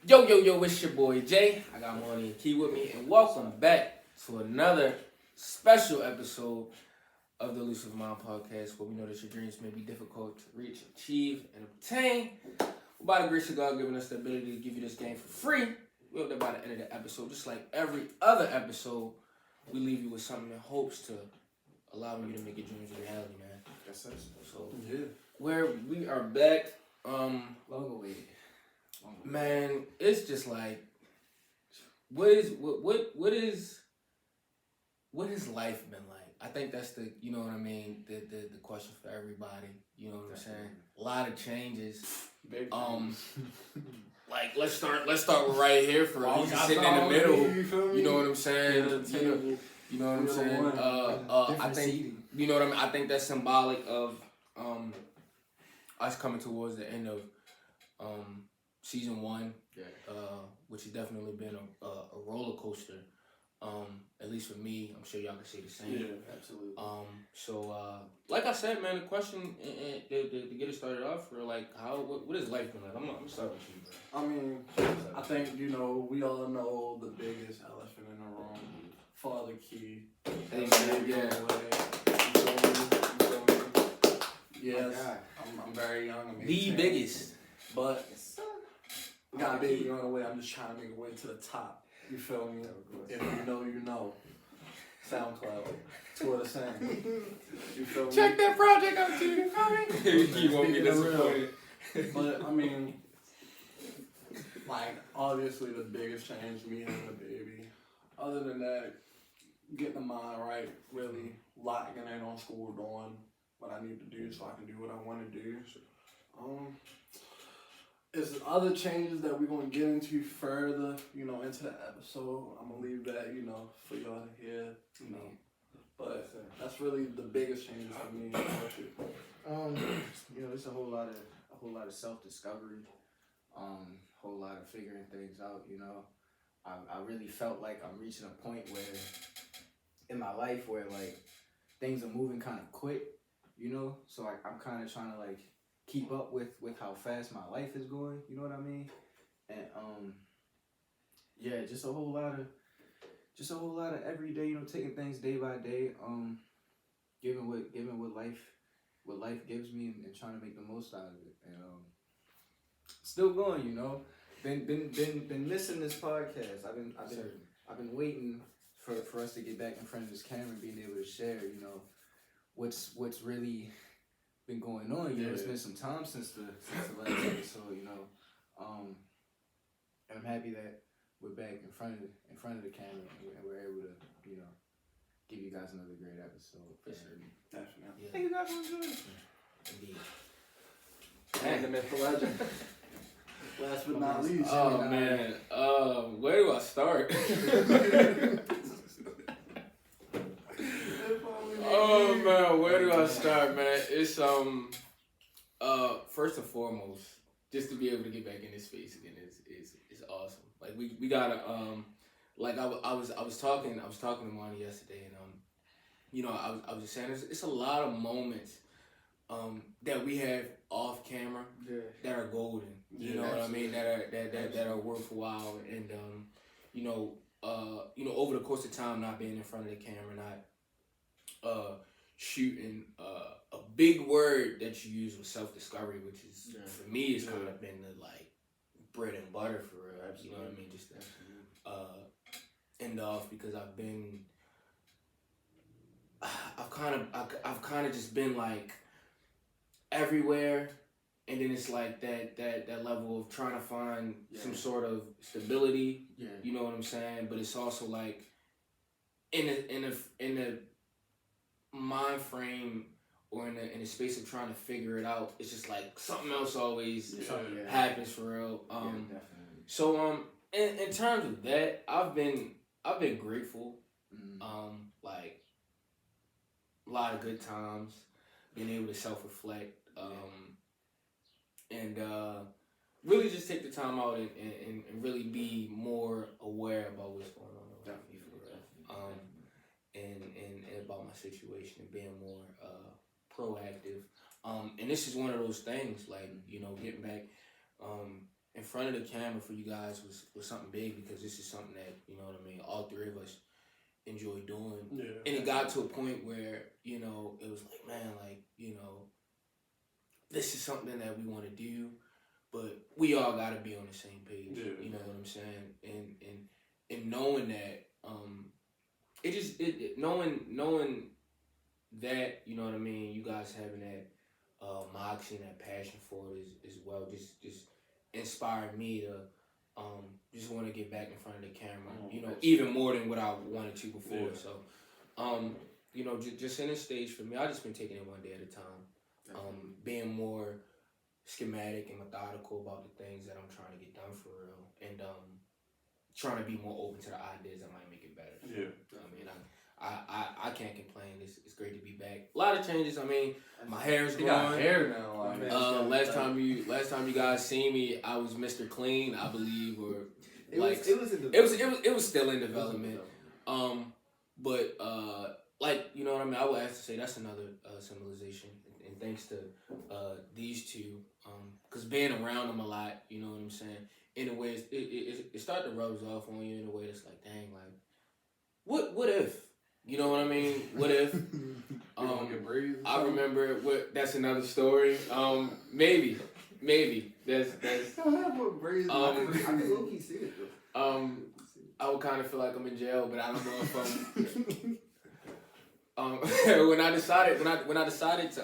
Yo, it's your boy Jay. I got Money and Key with me, and welcome back to another special episode of the ElusiveMindz podcast, where we know that your dreams may be difficult to reach, achieve, and obtain. By the grace of God giving us the ability to give you this game for free, we hope that by the end of the episode, just like every other episode, we leave you with something in hopes to allow you to make your dreams a reality, man. That's it. So, where we are back, long awaited. Man, it's just like, what has life been like? I think that's the, you know what I mean, the question for everybody. You know what I'm saying? A lot of changes. Like let's start with right here for he's sitting in the middle. You know what I'm saying? You know what I'm saying? I think you know what I mean. I think that's symbolic of us coming towards the end of season 1, which has definitely been a roller coaster. At least for me, I'm sure y'all can say the same. Yeah, absolutely. So like I said, man, the question to get it started off for like what is life been like? I'm gonna start with you, bro. I mean, I think we all know the biggest elephant in the room. Father Key. Yes, I'm very young. I'm 18, the biggest, but got a baby on the way. I'm just trying to make a way to the top. You feel me? If you know, you know. SoundCloud. To the same. You feel me? Check that project out too. You feel me? You won't get disappointed. But I mean, like obviously the biggest change, me having a baby. Other than that, getting the mind right, really locking in on school, doing what I need to do so I can do what I want to do. It's other changes that we're gonna get into further, into the episode. I'm gonna leave that, for y'all to hear, But that's really the biggest changes for me. It's a whole lot of self-discovery, whole lot of figuring things out. I really felt like I'm reaching a point where in my life where like things are moving kind of quick, So I'm kind of trying to like keep up with how fast my life is going. You know what I mean? And just a whole lot of every day, taking things day by day, giving what life gives me and trying to make the most out of it. And still going, Been missing this podcast. I've been waiting for us to get back in front of this camera and being able to share, what's really been going on. It's been some time since the last episode, and I'm happy that we're back in front of the camera and we're able to, give you guys another great episode. For sure. Definitely. Thank you guys for enjoying it. Indeed. And the myth, the legend. Last but not least. Oh man, where do I start? Oh man, where do I start, man? It's first and foremost, just to be able to get back in this space again is awesome. Like we gotta like I was talking to Monty yesterday, and I was just saying it's a lot of moments that we have off camera that are golden. You know what I mean? That are worthwhile, and over the course of time, not being in front of the camera, not shooting. A big word that you use was self-discovery, which is for me it's kind of been the like bread and butter for real. Absolutely. You know what I mean? Just to end off, because I've kind of just been like everywhere, and then it's like that level of trying to find some sort of stability. Yeah. You know what I'm saying? But it's also like in a mind frame or in a space of trying to figure it out. It's just like something else always happens for real. Definitely. So in terms of that, I've been grateful. Like a lot of good times, being able to self-reflect, and really just take the time out and really be more aware about what's going on around me for real. And about my situation and being more proactive. And this is one of those things, like, getting back in front of the camera for you guys was something big because this is something that, you know what I mean, all three of us enjoy doing. Yeah. And it got to a point where, you know, it was like, man, like, you know, this is something that we want to do, but we all got to be on the same page. Yeah. You know what I'm saying? And knowing that, knowing that, you know what I mean, you guys having that moxie and that passion for it as well, just inspired me to just want to get back in front of the camera, you know, even more than what I wanted to before. Yeah. So, you know, just in this stage for me, I just been taking it one day at a time, being more schematic and methodical about the things that I'm trying to get done for real, and trying to be more open to the ideas that might make it better. Yeah. I mean, I can't complain. It's great to be back. A lot of changes. I mean, my hair's You growing. got hair now. Like, Last time you guys seen me, I was Mr. Clean, I believe, or It was still in development. But like, you know what I mean. I would have to say that's another symbolization, and thanks to these two, because being around them a lot, you know what I'm saying. In a way, it started to rub off on you in a way that's like, dang, like, what if? You know what I mean? What if? I remember that's another story. Maybe. That's I can low-key see it though. I would kind of feel like I'm in jail, but I don't know if I'm. When I decided to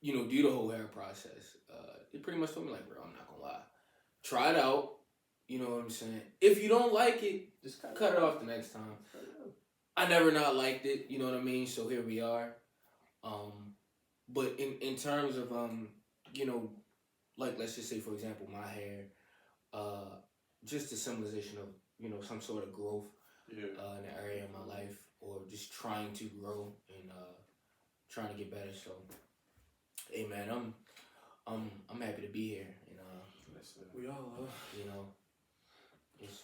you know, do the whole hair process, it pretty much told me like, bro, I'm not gonna lie, try it out. You know what I'm saying? If you don't like it, just cut it off the next time. I never not liked it, you know what I mean? So here we are. But in terms of you know, like let's just say for example, my hair, just a symbolization of, you know, some sort of growth in the area of my life, or just trying to grow and trying to get better. So, hey man, I'm happy to be here, and we all are. you know, it's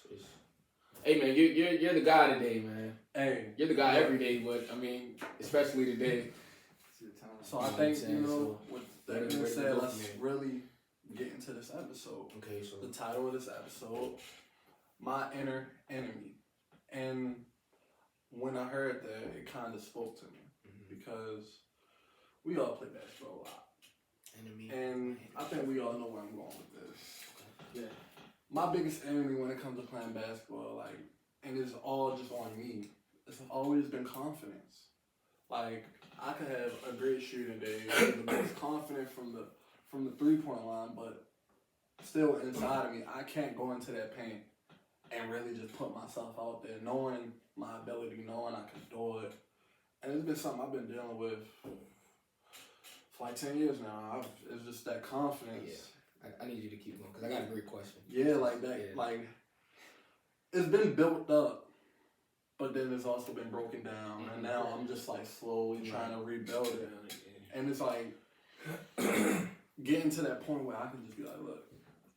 hey man, you're the guy today, man. Hey, You're the guy every day, but I mean, especially today. So I think, you know, So, with that being said, let's really get into this episode. Okay, so The title of this episode, My Inner Enemy. And when I heard that, it kind of spoke to me, because we all play basketball a lot. enemy. And I think we all know where I'm going with this. Yeah. My biggest enemy when it comes to playing basketball, like, and it's all just on me, it's always been confidence. Like, I could have a great shooting day, the most confident from the 3-point line, but still inside of me, I can't go into that paint and really just put myself out there, knowing my ability, knowing I can do it. And it's been something I've been dealing with for like 10 years now. It's just that confidence. Yeah. I need you to keep going, because I got a great question. Yeah, like that. Yeah. Like, it's been built up, but then it's also been broken down. And now I'm just like slowly trying to rebuild it. And it's like getting to that point where I can just be like, look,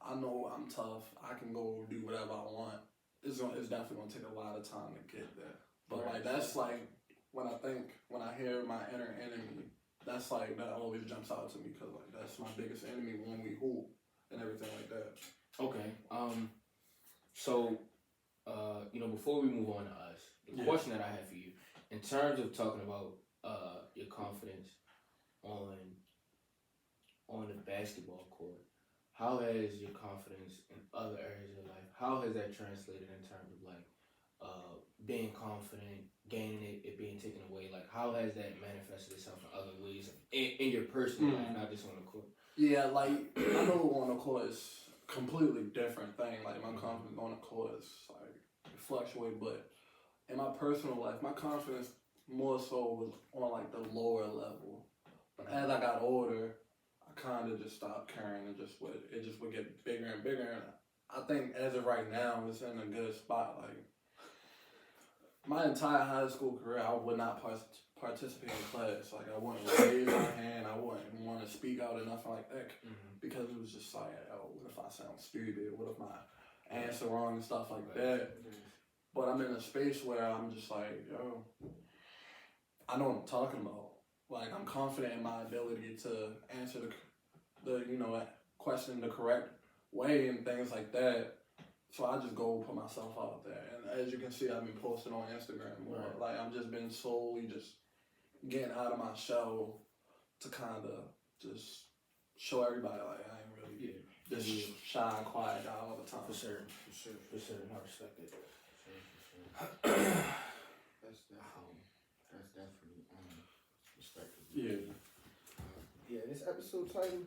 I know I'm tough. I can go do whatever I want. It's definitely going to take a lot of time to get there. But like, that's like, when I hear my inner enemy, that's like, that always jumps out to me, because like, that's my biggest enemy when we hoop and everything like that. Okay. So, you know, before we move on to us, the question that I have for you, in terms of talking about your confidence on the basketball court, how has your confidence in other areas of your life, how has that translated in terms of like being confident, gaining it being taken away? Like, how has that manifested itself in other ways in your personal life, not just on the court? Yeah, like, I know on the court is a completely different thing. Like, my confidence on the court is like, it fluctuates, but in my personal life, my confidence more so was on like the lower level. But as I got older, I kind of just stopped caring, and it just would get bigger and bigger. And I think as of right now, it's in a good spot. Like, my entire high school career, I would not participate in class. Like, I wouldn't raise my hand. I wouldn't want to speak out or nothing like that, because it was just like, oh, what if I sound stupid? What if my answer wrong and stuff like that? But I'm in a space where I'm just like, yo, I know what I'm talking about. Like, I'm confident in my ability to answer the question the correct way and things like that. So I just go put myself out there. And as you can see, I've been posting on Instagram more. Right. Like, I've just been slowly just getting out of my shell to kind of just show everybody, like, I ain't really just shy and quiet guy all the time. For sure. I respect it. That's definitely respectable. Yeah. This episode title,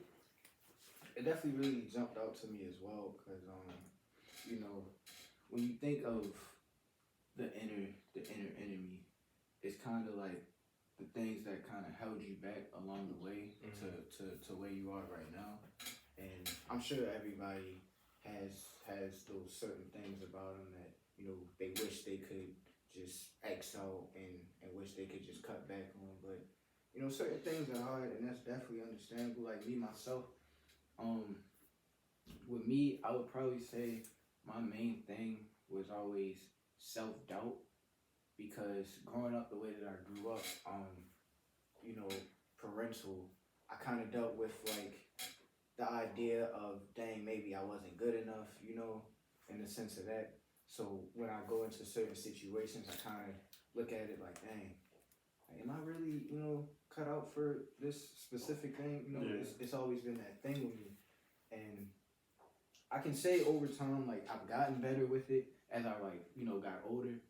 it definitely really jumped out to me as well, because you know, when you think of the inner enemy, it's kind of like the things that kind of held you back along the way to where you are right now. And I'm sure everybody has those certain things about them that, you know, they wish they could just X out and wish they could just cut back on. But, you know, certain things are hard, and that's definitely understandable. Like me, myself, with me, I would probably say my main thing was always self-doubt, because growing up the way that I grew up, you know, parental, I kind of dealt with, like, the idea of, dang, maybe I wasn't good enough, you know, in the sense of that. So when I go into certain situations, I kind of look at it like, dang, am I really, you know, cut out for this specific thing? You know, it's always been that thing with me. And I can say over time, like, I've gotten better with it as I, like, you know, got older.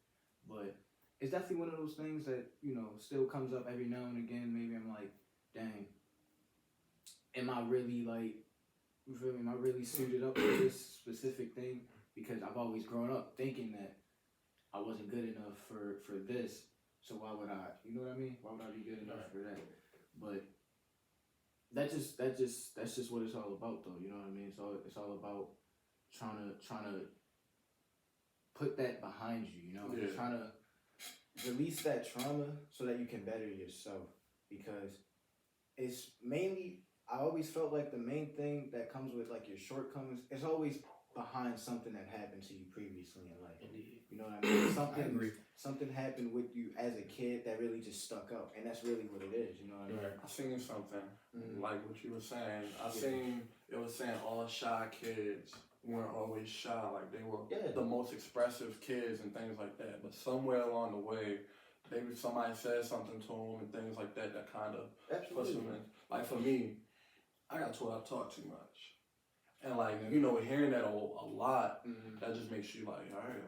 But it's definitely one of those things that, you know, still comes up every now and again. Maybe I'm like, dang, am I really, like, you feel me? Am I really suited up for this specific thing? Because I've always grown up thinking that I wasn't good enough for this. So why would I, you know what I mean? Why would I be good enough for that? But that's just what it's all about, though. You know what I mean? So it's all about trying to put that behind you. You know, trying to release that trauma so that you can better yourself. Because it's mainly, I always felt like the main thing that comes with, like, your shortcomings is always behind something that happened to you previously in life. Indeed. You know what I mean? I agree. Something happened with you as a kid that really just stuck out, and that's really what it is. You know what I mean? Right. I seen something like what you were saying. I seen it was saying all shy kids weren't always shy, like they were the most expressive kids and things like that. But somewhere along the way, maybe somebody said something to them and things like that that kind of puts them in. Like for me, I got told I talk too much, and like you know, hearing that a lot, that just makes you like, all right.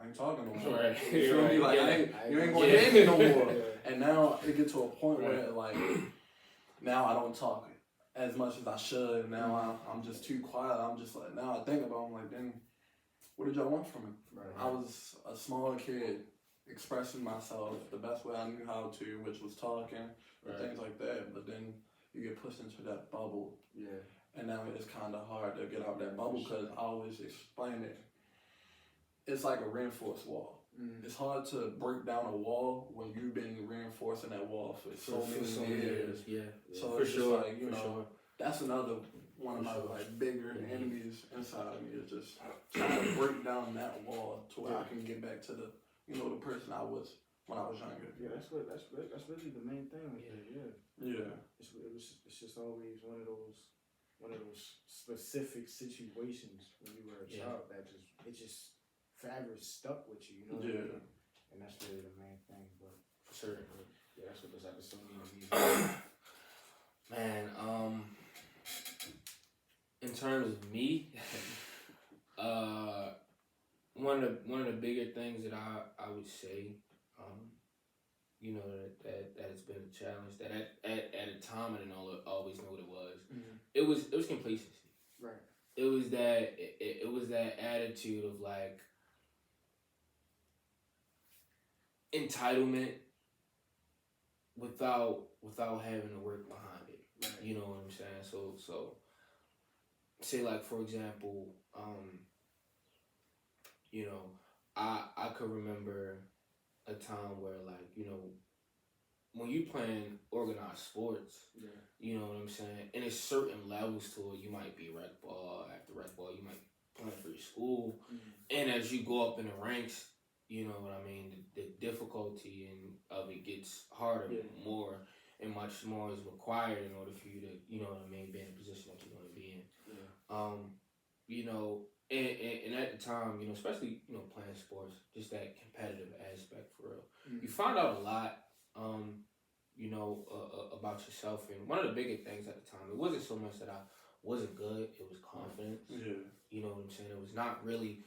I ain't talking no more. Right. You feel me? Like you ain't gonna hear me no more. And now it gets to a point where like now I don't talk as much as I should. Now I'm just too quiet. I'm just like now I think about it, I'm like, then what did y'all want from me? Right. I was a small kid expressing myself the best way I knew how to, which was talking and things like that. But then you get pushed into that bubble. Yeah. And now it's kind of hard to get out that bubble because I always explain it. It's like a reinforced wall. It's hard to break down a wall when you've been reinforcing that wall for so many years. Yeah. So it's just like, you know, that's another one of my like bigger enemies inside of me is just trying to break down that wall to where I can get back to the, you know, the person I was when I was younger. Yeah, that's really the main thing with it. Yeah. It's just always one of those specific situations when you were a child that just forever stuck with you, you know? Yeah. And that's really the main thing, but For sure. yeah, that's what this episode means to me. Man, in terms of me, one of the bigger things that I would say, you know, that has been a challenge that at a time I didn't always know what it was. It was complacency. Right. It was that attitude of like entitlement without having to work behind it. Right. You know what I'm saying? So say like for example, you know, I could remember a time where like, you know, when you playing organized sports, you know what I'm saying, and there's certain levels to it. You might be rec ball, after rec ball, you might play for your school, and as you go up in the ranks, you know what I mean, the difficulty of it gets harder, more, and much more is required in order for you to, you know what I mean, be in a position that you want to be in. You know, and at the time, you know, especially, you know, playing sports, just that competitive aspect for real. Mm-hmm. You find out a lot, you know, about yourself. And one of the biggest things at the time, it wasn't so much that I wasn't good, it was confidence. Yeah. You know what I'm saying? It was not really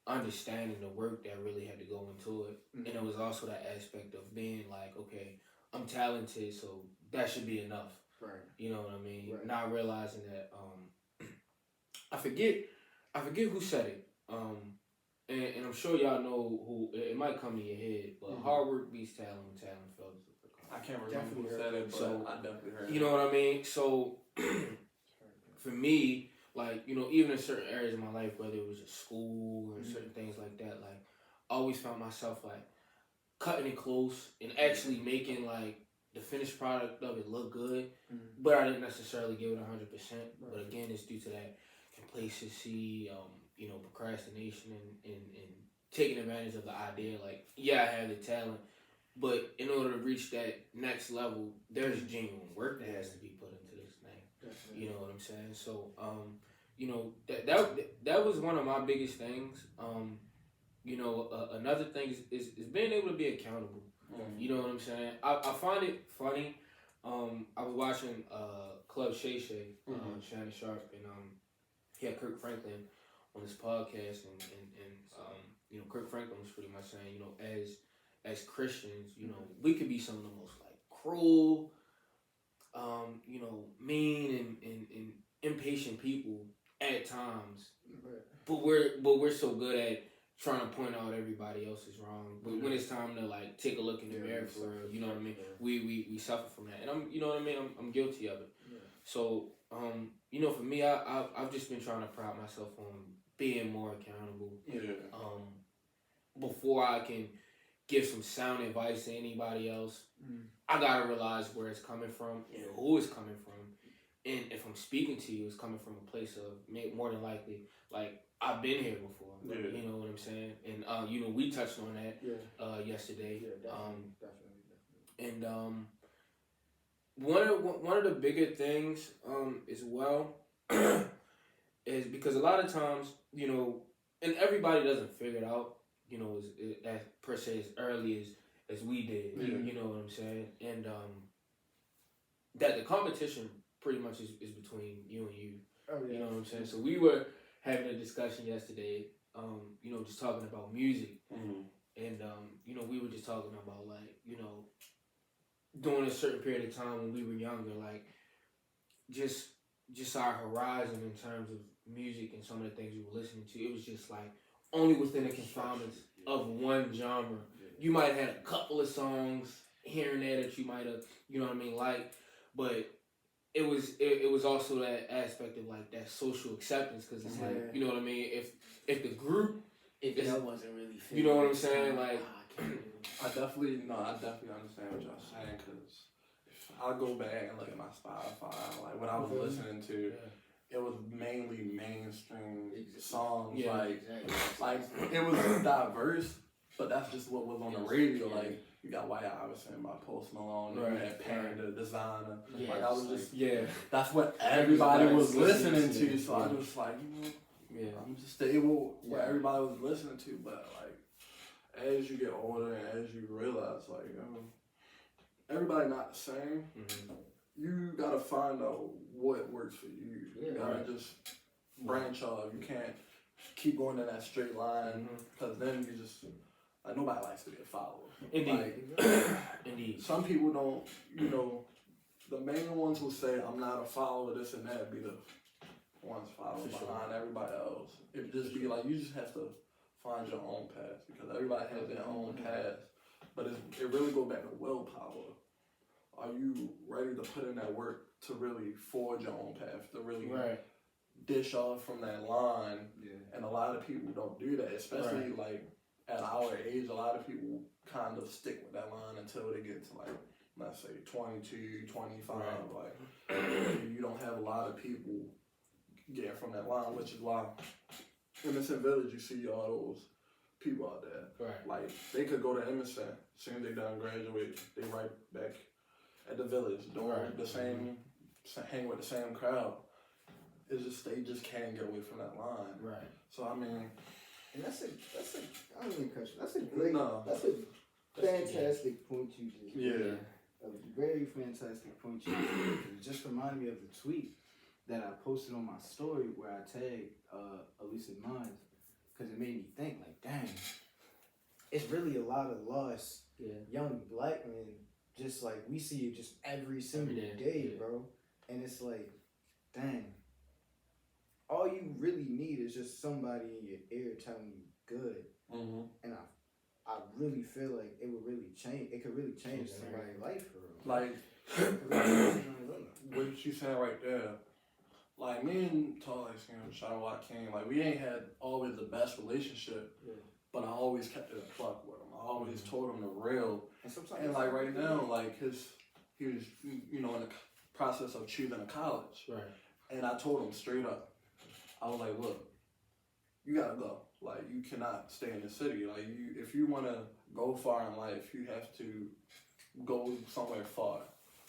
understanding the work that really had to go into it. Mm-hmm. And it was also that aspect of being like, okay, I'm talented, so that should be enough. Right. You know what I mean? Right. Not realizing that I forget who said it. And I'm sure y'all know who. It might come to your head, but hard work beats talent, and talent fails. I can't remember who said it, but So, I definitely heard it. You know what I mean? So for me, like, you know, even in certain areas of my life, whether it was at school or certain things like that, like, I always found myself like cutting it close and actually making like the finished product of it look good, but I didn't necessarily give it 100%. But again, it's due to that complacency, you know, procrastination, and taking advantage of the idea. Like, yeah, I have the talent, but in order to reach that next level, there's genuine work that has to be put into this thing. Definitely. You know what I'm saying? So, you know, that was one of my biggest things. You know, another thing is being able to be accountable. You know what I'm saying? I find it funny. I was watching Club Shay Shay, Shannon Sharp, and he had Kirk Franklin on this podcast, and you know, Kirk Franklin was pretty much saying, you know, as Christians, you know, we could be some of the most like cruel, you know, mean and impatient people at times, but we're so good at trying to point out everybody else is wrong. But when it's time to like take a look in the mirror for real, you know what I mean? We suffer from that, and you know what I mean? I'm guilty of it. Yeah. So you know, for me, I've just been trying to pride myself on being more accountable. Yeah. Before I can give some sound advice to anybody else, I gotta realize where it's coming from and who it's coming from. And if I'm speaking to you, it's coming from a place of more than likely, like, I've been here before. Yeah. You know what I'm saying? And you know, we touched on that yesterday. Yeah, definitely. And one of the bigger things as well is because a lot of times, you know, and everybody doesn't figure it out, you know, as per se as early as we did. Yeah. You know what I'm saying? And that the competition pretty much is between you and you. Oh, yeah. You know what I'm saying? So we were having a discussion yesterday, you know, just talking about music. And, you know, we were just talking about, like, you know, during a certain period of time when we were younger, like, just our horizon in terms of music and some of the things we were listening to, it was just, like, only within the confinements of one genre. You might have had a couple of songs here and there that you might have, you know what I mean, like, but it was also that aspect of like that social acceptance, because it's like, you know what I mean, if the group, if that wasn't really, you know what I'm saying, like, I definitely understand what y'all saying, because I go back and look at my Spotify, like what I was listening to, it was mainly mainstream songs, like it was diverse, but that's just what was on the radio, like. You got White Iverson by Post Malone, you had Panda, Designer. Like, I was just, that's what everybody was listening to. So I was like, you know, I'm just stable what everybody was listening to. But like, as you get older and as you realize, like, everybody not the same. You gotta find out what works for you. You gotta just branch off. You can't keep going in that straight line, because then you just. Like, nobody likes to be a follower. Indeed. Like, Indeed. Some people don't, you know, the main ones who say, I'm not a follower, this and that, be the ones following behind everybody else. It just be like, you just have to find your own path, because everybody has their own path. But it really goes back to willpower. Are you ready to put in that work to really forge your own path, to really dish off from that line? And a lot of people don't do that, especially like, at our age, a lot of people kind of stick with that line until they get to like, let's say 22, 25. Like, you don't have a lot of people getting from that line, which is why in Emerson Village you see all those people out there. Like, they could go to Emerson, as soon as they done graduate, they right back at the village, doing the same, hang with the same crowd. it's just they just can't get away from that line. Right. So I mean, and that's a I don't mean question. That's a great. No. That's a fantastic point you just. yeah. A very fantastic point you just made. It just reminded me of the tweet that I posted on my story where I tagged ElusiveMindz, because it made me think like, dang, it's really a lot of lost young black men. Just like we see it just every single day, bro. And it's like, dang, all you really need is just somebody in your ear telling you good. Mm-hmm. And I really feel like it would really change. It could really change somebody's life for real. Like what you saying right there. Like me and Tall Light Skin, shout out Watt King, like we ain't had always the best relationship, but I always kept it a buck with him. I always told him the real. And like right now, like he was in the process of choosing a college. Right. And I told him straight up, I was like, look, you gotta go. Like you cannot stay in the city. Like if you wanna go far in life, you have to go somewhere far.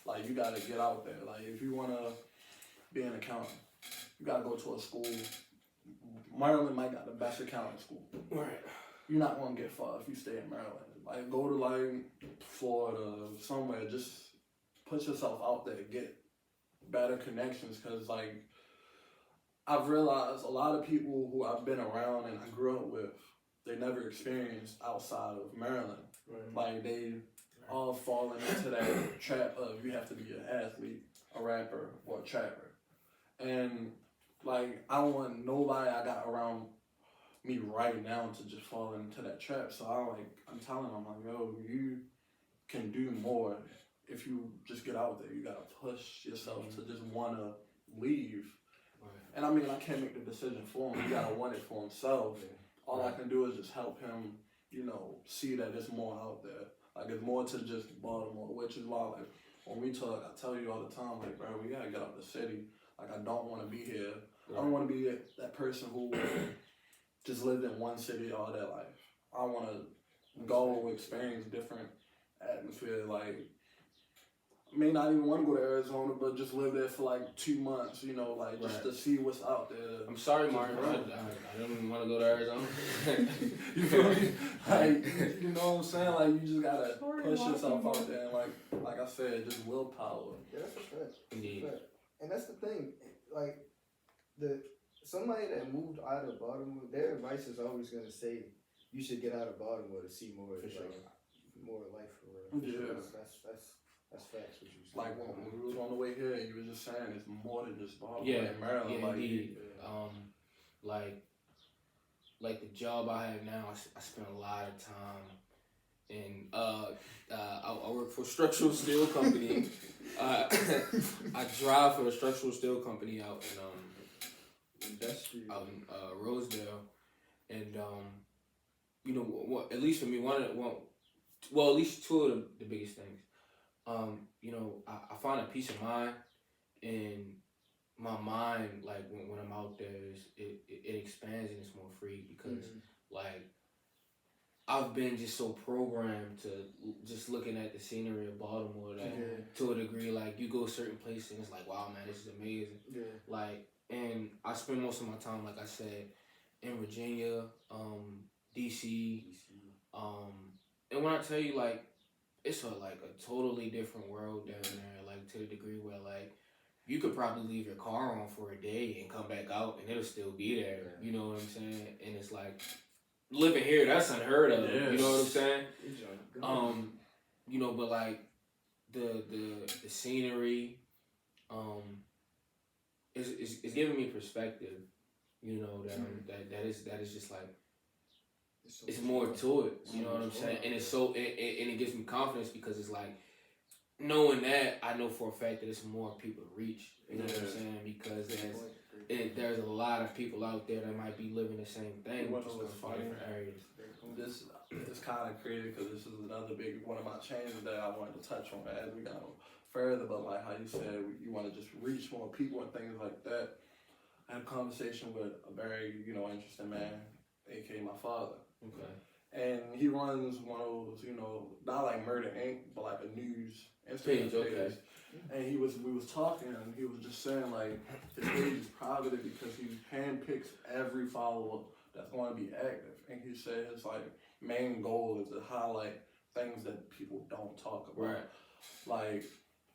Like you gotta get out there. Like if you wanna be an accountant, you gotta go to a school. Maryland might got the best accounting school. Right. You're not gonna get far if you stay in Maryland. Like go to like Florida, somewhere. Just put yourself out there, get better connections. Cause like I've realized a lot of people who I've been around and I grew up with, they never experienced outside of Maryland. Right. Like they all falling into that trap of you have to be an athlete, a rapper, or a trapper. And like I don't want nobody I got around me right now to just fall into that trap. So I'm telling them, like, yo, you can do more if you just get out there. You gotta push yourself to just wanna leave. Right. And I mean, I can't make the decision for him. He gotta want it for himself. All I can do is just help him, see that there's more out there. Like it's more to just Baltimore, which is why like when we talk, I tell you all the time, like, bro, we gotta get out the city. Like I don't wanna be here. Right. I don't wanna be that person who just lived in one city all their life. I wanna go experience different atmosphere. Like I may not even want to go to Arizona, but just live there for like 2 months, just to see what's out there. I'm sorry, Martin. I didn't want to go to Arizona. You feel me? Like, you know what I'm saying? Like, you just gotta push yourself out there, and like I said, just willpower. Yeah, that's a fact. Indeed. And that's the thing. Like, somebody that moved out of Baltimore, their advice is always gonna say you should get out of Baltimore to see more, more life for real. Yeah. That's facts. What you said. Like when we was on the way here, you were just saying it's more than just Baltimore and Maryland. Yeah, like, indeed. Like the job I have now, I spend a lot of time in. I work for a structural steel company. I drive for a structural steel company out in Rosedale, and at least for me, at least two of the biggest things. I find a peace of mind, and my mind, like when I'm out there, it expands and it's more free because like I've been just so programmed to just looking at the scenery of Baltimore that to a degree, like you go certain places and it's like, wow, man, this is amazing. Yeah. Like, and I spend most of my time, like I said, in Virginia, DC, and when I tell you, like, it's a totally different world down there, like to the degree where like you could probably leave your car on for a day and come back out and it'll still be there. You know what I'm saying? And it's like living here, that's unheard of. Yes. You know what I'm saying? But like the scenery, is giving me perspective. That is just like. It's more to it, you know what I'm saying? And it's so, and it gives me confidence because it's like, knowing that, I know for a fact that it's more people to reach, you know what I'm saying? Because there's a lot of people out there that might be living the same thing, just from different areas. This is kind of crazy because this is another big one of my changes that I wanted to touch on as we go further, but like how you said, you want to just reach more people and things like that. I had a conversation with a very, interesting man, aka my father. Okay. And he runs one of those, you know, not like Murder Inc., but like a news Instagram Page, okay. And we was talking, and he was just saying like his page is proud of it because he handpicks every follower that's going to be active, and he said his like main goal is to highlight things that people don't talk about, Right. like,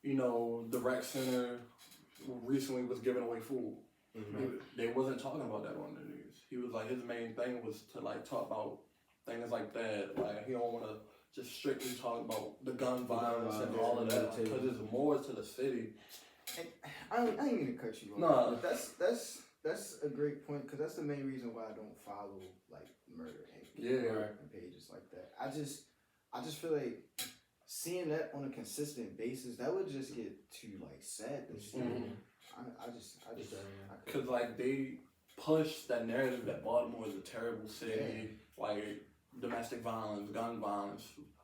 you know, the rec center recently was giving away food. They wasn't talking about that on the news. He was like, his main thing was to like talk about things like that. Like, he don't want to just strictly talk about the gun violence and all of that, because there's more to the city. And I ain't mean to cut you off. No, but that's a great point, because that's the main reason why I don't follow like Murder Inc. and pages like that. I just feel like seeing that on a consistent basis, that would just get too like sad to see. I just because like they push that narrative that Baltimore is a terrible city, like domestic violence, gun violence,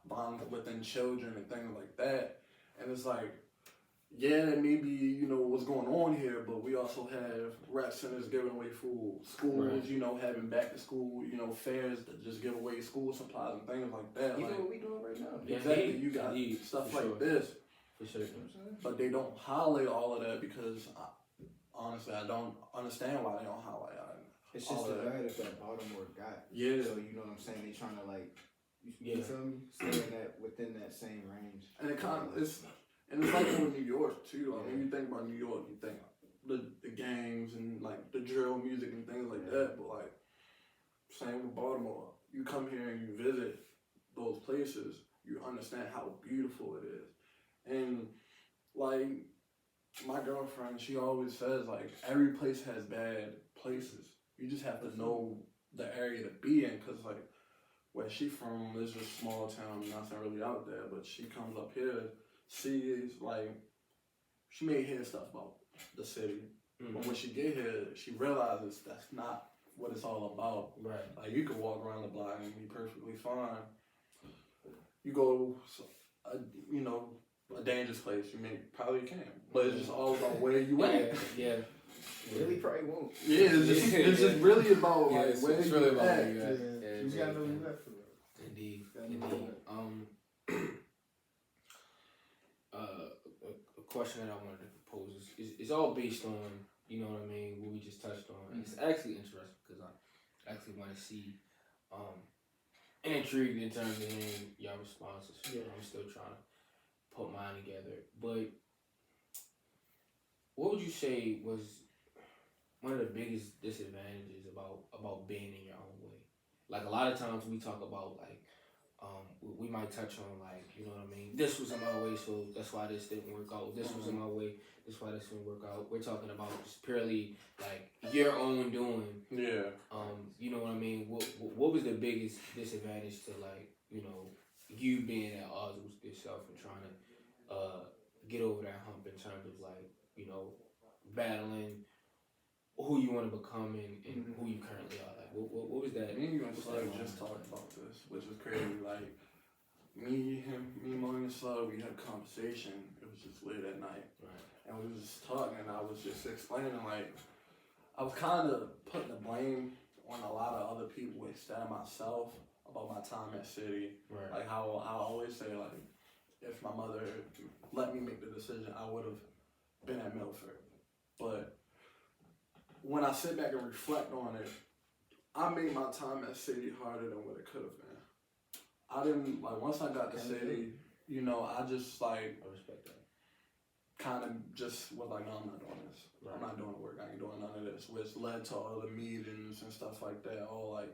violence within children and things like that. And it's like, yeah, that may be, you know, what's going on here, but we also have rec centers giving away food, schools, you know, having back to school, you know, fairs that just give away school supplies and things like that. You like, know what we doing right now. Exactly, you got stuff like this. For sure. But they don't highlight all of that because, honestly, I don't understand why they don't highlight it. It's just the narrative that Baltimore got. Yeah. So you know what I'm saying? They trying to like, you feel me? Stay in that within that same range. And it kind of it's like with New York too. Like when you think about New York, you think the gangs and like the drill music and things like that. But like same with Baltimore. You come here and you visit those places, you understand how beautiful it is. And like my girlfriend, she always says like every place has bad places. You just have to know the area to be in, because like where she from is a small town, nothing really out there, but she comes up here, sees like, she may hear stuff about the city, but when she get here, she realizes that's not what it's all about. Right. Like you can walk around the block and be perfectly fine. You go, you know, a dangerous place, you probably can, but it's just all about where you at. Yeah. Really probably won't. Yeah, it's just really about like where it's you really about at. where you at. You just gotta know where you at for real. Indeed. A question that I wanted to pose is all based on, you know what I mean, what we just touched on. And it's actually interesting because I actually want to see and intrigued in terms of hearing your responses. I'm still trying to put mine together. But what would you say was one of the biggest disadvantages about being in your own way? Like a lot of times we talk about like, we might touch on like, you know what I mean, this was in my way, so that's why this didn't work out. This was in my way, that's why this didn't work out. We're talking about just purely like your own doing. Yeah. You know what I mean? What was the biggest disadvantage to like, you know, you being at odds with yourself and trying to get over that hump in terms of like, you know, battling who you want to become and who you currently are? Like, what was that? Me and you and Slug just talked about this, which is crazy. Like, me, Mo, and Slug, we had a conversation. It was just late at night. Right. And we was just talking, and I was just explaining, like, I was kind of putting the blame on a lot of other people instead of myself about my time at City. Right. Like, how I always say, like, if my mother let me make the decision, I would have been at Milford. But when I sit back and reflect on it, I made my time at City harder than what it could have been. I didn't, like, once I got to City, you know, I just, like, I respect that. kind of just was like, no, I'm not doing this. Right. I'm not doing work. I ain't doing none of this. Which led to all the meetings and stuff like that. All, like,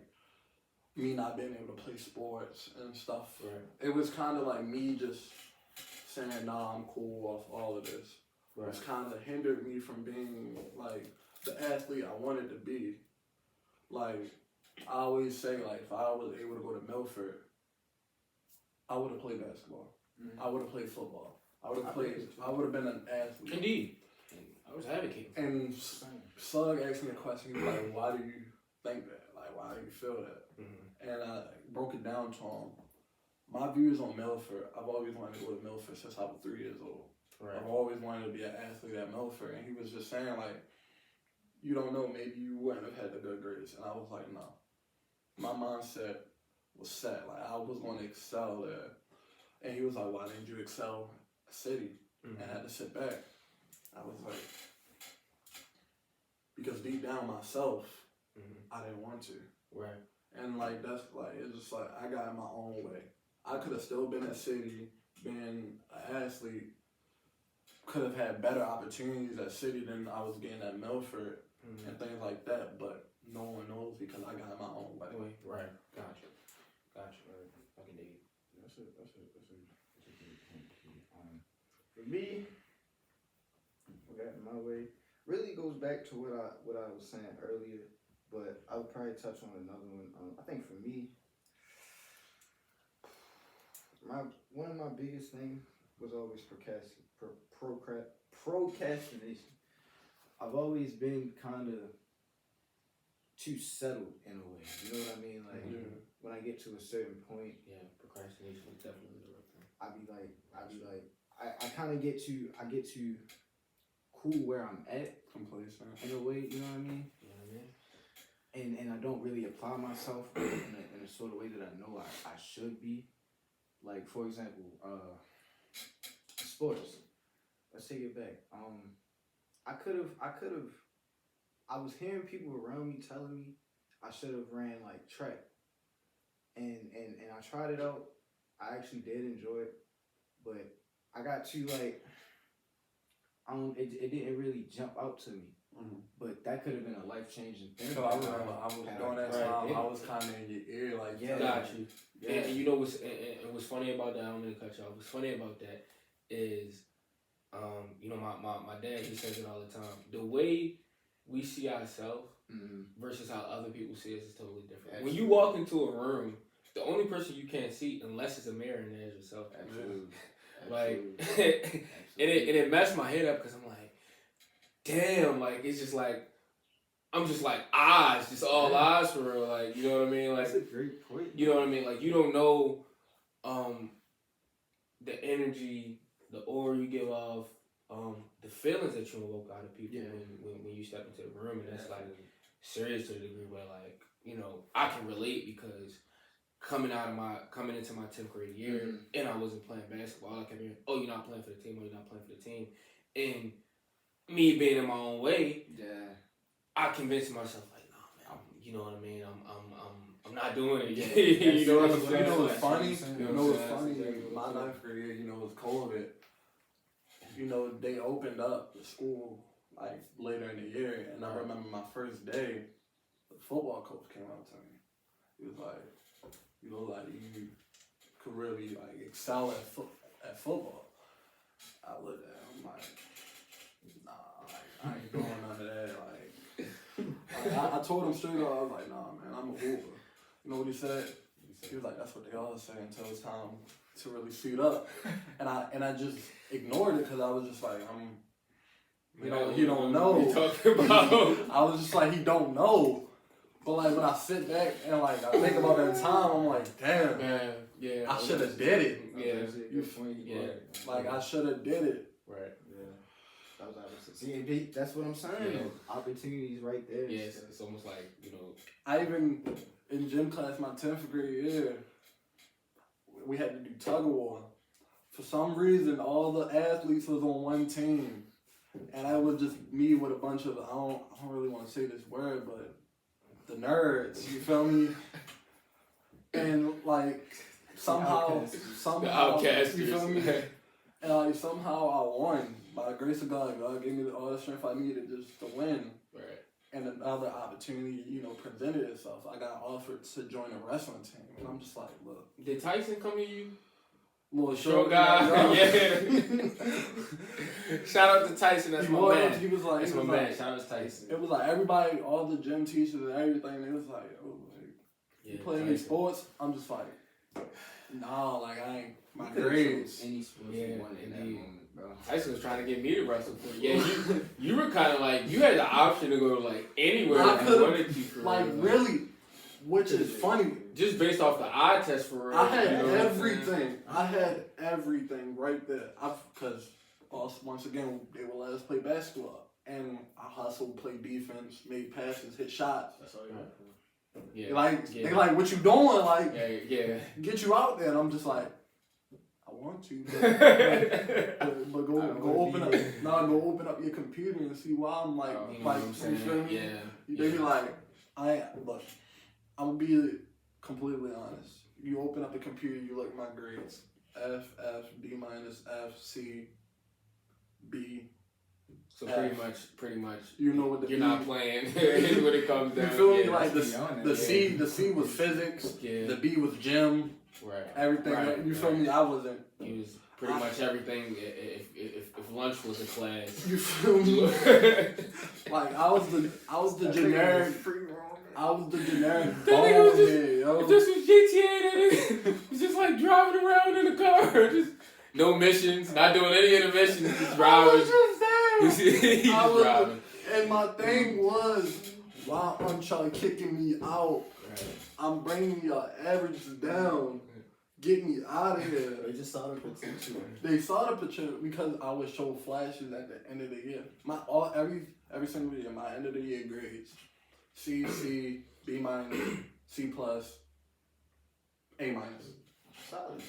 me not being able to play sports and stuff. Right. It was kind of like me just saying, nah, I'm cool off all of this. Right. Which kind of hindered me from being, like, the athlete I wanted to be. Like, I always say, like, if I was able to go to Milford, I would have played basketball. I would have played football. I would have been an athlete. Indeed. I was advocating. And Slug asked me a question. He was like, why do you think that? Like, why do you feel that? And I broke it down to him. My views on Milford, I've always wanted to go to Milford since I was 3 years old. Right. I've always wanted to be an athlete at Milford. And he was just saying, like, you don't know, maybe you wouldn't have had the good grades. And I was like, no. My mindset was set. Like, I was going to excel there. And he was like, why didn't you excel at City? And I had to sit back. I was like, because deep down myself, I didn't want to. Right. And like, that's like, it's just like, I got in my own way. I could have still been at City, been an athlete, could have had better opportunities at City than I was getting at Milford and things like that, but no one knows because I got in my own way. Right. Gotcha. Right. I can dig it. That's a good point. For me, what got in my way really goes back to what I was saying earlier, but I would probably touch on another one. I think for me, one of my biggest things was always procrastination. I've always been kind of too settled in a way. You know what I mean? Like when I get to a certain point, Procrastination is definitely the right thing. I kind of get to cool where I'm at Complacent. in a way. You know what I mean? You know what I mean? And I don't really apply myself in a sort of way that I know I should be. Like, for example, sports. Let's take it back. I was hearing people around me telling me I should have ran like track. And I tried it out. I actually did enjoy it. But I got to like, it didn't really jump out to me. But that could have been a life-changing thing. So I remember I was during that time, I was kind of in your ear, like, Got you. Yeah. And you know what's funny about that? I don't mean to cut you off. What's funny about that is, you know, my dad, he says it all the time. The way we see ourselves versus how other people see us is totally different. Absolutely. When you walk into a room, the only person you can't see, unless it's a mirror in there, is yourself. Absolutely. Like, and it messed my head up because I'm like, damn, like, it's just like, I'm just like eyes, just all eyes for real. Like, you know what I mean? Like, that's a great point. You know what I mean? Like, you don't know the energy, the aura you give off, the feelings that you evoke out of people when you step into the room. And that's like serious to the degree where, like, you know, I can relate because coming into my 10th grade year and I wasn't playing basketball, I kept hearing, oh, you're not playing for the team, or you're not playing for the team. And me being in my own way, I convinced myself, like, no, man, you know what I mean? I'm not doing it. You know what I'm saying? You know what's funny? You know what's funny? My 9th grade year, you know, it was COVID. You know, they opened up the school like later in the year, and I remember my first day, the football coach came up to me. He was like, you know, like, you could really like excel at football. I looked at him like, nah, like, I ain't doing none of that. Like I told him straight up, I was like, nah, man, I'm a hooper. You know what he said? He was like, that's what they all say until it's time to really suit up. And I just ignored it because I was just like, he don't know. What you talking about? I was just like, he don't know. But like when I sit back and like I think about that time, I'm like, damn, I should have did it. Like I should have did it. Right. That was opportunity. That's what I'm saying. Opportunities right there. Yes, it's almost like, you know. I even in gym class my 10th grade year, we had to do tug of war. For some reason, all the athletes was on one team, and I was just me with a bunch of I don't really want to say this word, but the nerds. You feel me? And like somehow, the outcast, you feel me? And like somehow I won by the grace of God. God gave me all the strength I needed just to win. Right. And another opportunity, you know, presented itself. I got offered to join a wrestling team, and I'm just like, look. Did Tyson come to you? Little short guy. Yeah. Shout out to Tyson. That's my man. He was like, that's my man. Shout out to Tyson. It was like everybody, all the gym teachers and everything. It was like, oh, like you play any sports? I'm just like, nah, like I ain't my grades. Any sports you wanted in that moment, bro. Tyson was trying to get me to wrestle for you. Yeah, you were kind of like, you had the option to go like anywhere I you wanted to. For like really, which is funny. Just based off the eye test for real. I had everything. I had everything right there. Because once again, they would let us play basketball. And I hustled, played defense, made passes, hit shots. That's all you had. Yeah. They like, what you doing? Like, yeah. get you out there. And I'm just like, I want to, but go open up. Go open up your computer and see why I'm like, you know what I'm saying? You feel me? Yeah. They be like, look, I'm gonna be completely honest. You open up the computer, you look at my grades: F, B-, F, C, B. So pretty much. You know what you're not playing when it comes down. You feel me? Yeah, Like the C was physics. Yeah. The B was gym. Right. Everything. Right. You feel me? I wasn't. He was pretty much everything. If lunch was a class. You feel me? Like I was the generic. I was the generic bonehead, yo. If this was GTA, then it was just like driving around in a car. Just no missions, not doing any of the missions, just driving. Driving. And my thing was, while I'm trying kicking me out, I'm bringing your averages down. Get me out of here. They just saw the potential. They saw the potential because I would show flashes at the end of the year. Every single year, my end of the year grades: C, B-, C+, A-. Solid.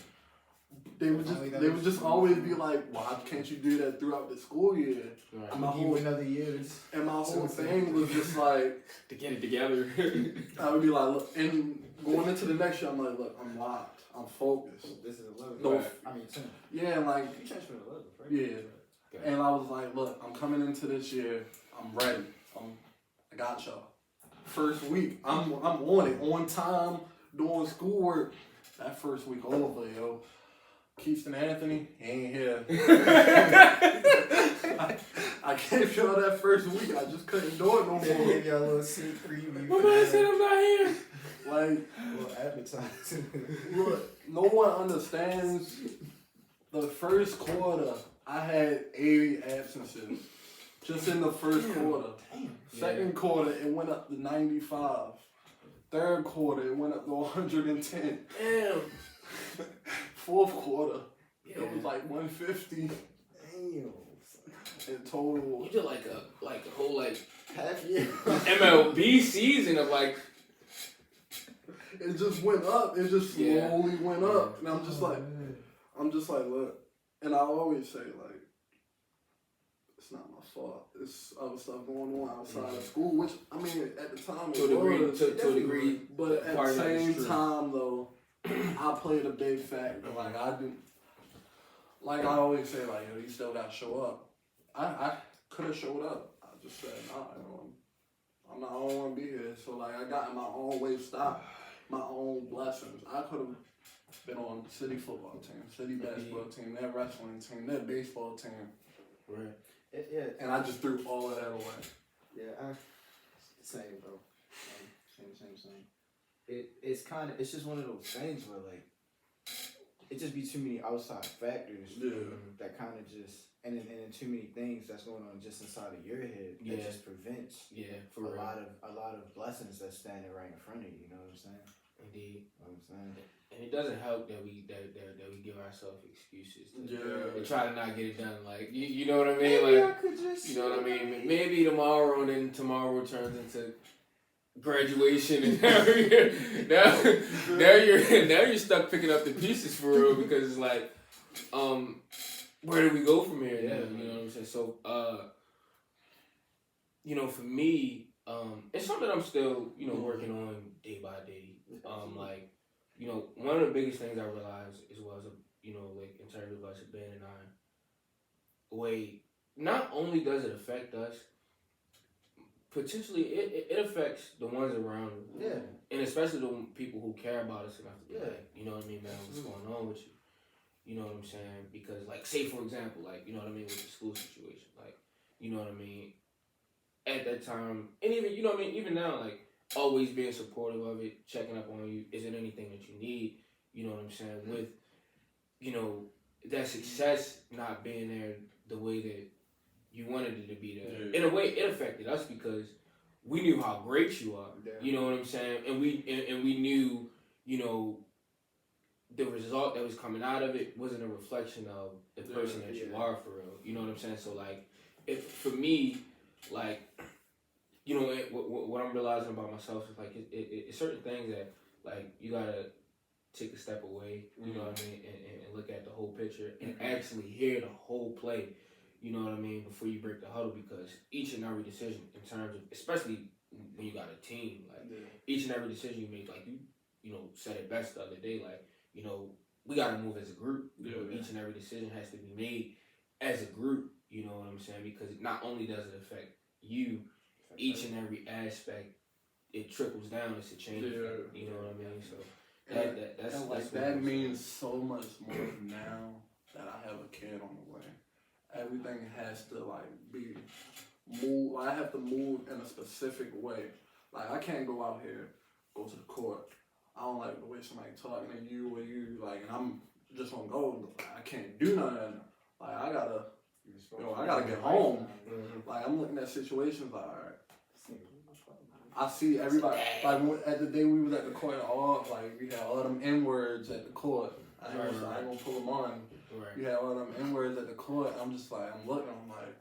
They would just always be like, why can't you do that throughout the school year? Right. My whole another year. And my whole thing was just like to get it together. I would be like, look, and going into the next year, I'm like, look, I'm locked, I'm focused. This is 11. No, I mean 10. Yeah, like you changed from 11, right? Yeah. Okay. And I was like, look, I'm coming into this year, I'm ready. I got y'all. First week, I'm on it, on time, doing schoolwork. That first week over, yo. Keyston Anthony, he ain't here. I gave y'all that first week. I just couldn't do it no more. They gave y'all a little sneak preview. My man said I'm not here. Like, a little advertising. Look, no one understands. The first quarter, I had 80 absences. Just in the first quarter. Damn. Second quarter, it went up to 95. Third quarter, it went up to 110. Damn. Fourth quarter, it was like 150. Damn. In total. You did like a whole half year MLB season of like. It just went up. It just slowly went up, and I'm just like, look. And I always say like, it's not my fault. It's other stuff going on outside of school, which I mean at the time to a degree. But at the same time though, I played a big factor. Like I do. Like I always say, like you still gotta show up. I could have showed up. I just said, nah, I don't want to be here. So like I got in my own way, stopped my own blessings. I could have been on city football team, city basketball team, their wrestling team, their baseball team. Right. And I just threw all of that away. Yeah, same, bro. Same. It's just one of those things where like it just be too many outside factors that kind of just and then too many things that's going on just inside of your head that just prevents for a lot of blessings that's standing right in front of you. You know what I'm saying? Indeed. You know what I'm saying? And it doesn't help that we give ourselves excuses to try to not get it done. Like you know what I mean? Maybe like I could just, you know what I mean? Maybe tomorrow, and then tomorrow turns into graduation, and now you're stuck picking up the pieces for real because it's like, where do we go from here? Yeah, you know what I'm saying? So, for me, it's something I'm still, working on day by day. Like, one of the biggest things I realized as well as, like in terms of us, Ben and I, not only does it affect us, potentially it affects the ones around us. Yeah. And especially the people who care about us enough to be like, you know what I mean, man, what's Absolutely. going on with you? You know what I'm saying? Because, like, say, for example, like, you know what I mean, with the school situation, like, you know what I mean, at that time, and even, you know what I mean, even now, like, always being supportive of it, checking up on you, is it anything that you need, you know what I'm saying, with, that success not being there the way that you wanted it to be there. Yeah. In a way, it affected us because we knew how great you are, you know what I'm saying, and we knew, the result that was coming out of it wasn't a reflection of the person that you are for real. You know what I'm saying? So like, for me, like, you know, what I'm realizing about myself is like it's certain things that like you gotta take a step away, you know what I mean, and look at the whole picture and actually hear the whole play, you know what I mean, before you break the huddle, because each and every decision in terms of, especially when you got a team, like each and every decision you make, like you know, said it best the other day, like, you know, we gotta move as a group. Each and every decision has to be made as a group, you know what I'm saying, because not only does it affect you, each and every aspect, it trickles down, it's a chain effect, you know what I mean, so. That means so much more now that I have a kid on the way. Everything has to like be moved. Like, I have to move in a specific way. Like, I can't go out here, go to the court. I don't like the way somebody talking to you or you like, and I'm just gonna go. I can't do nothing. Like, I gotta get home. Like, I'm looking at situations like, all right. I see everybody, like at the day we was at the court, like we had all them N-words at the court. I ain't gonna pull them on. Right. You had all them N-words at the court. I'm just like, I'm looking, I'm like,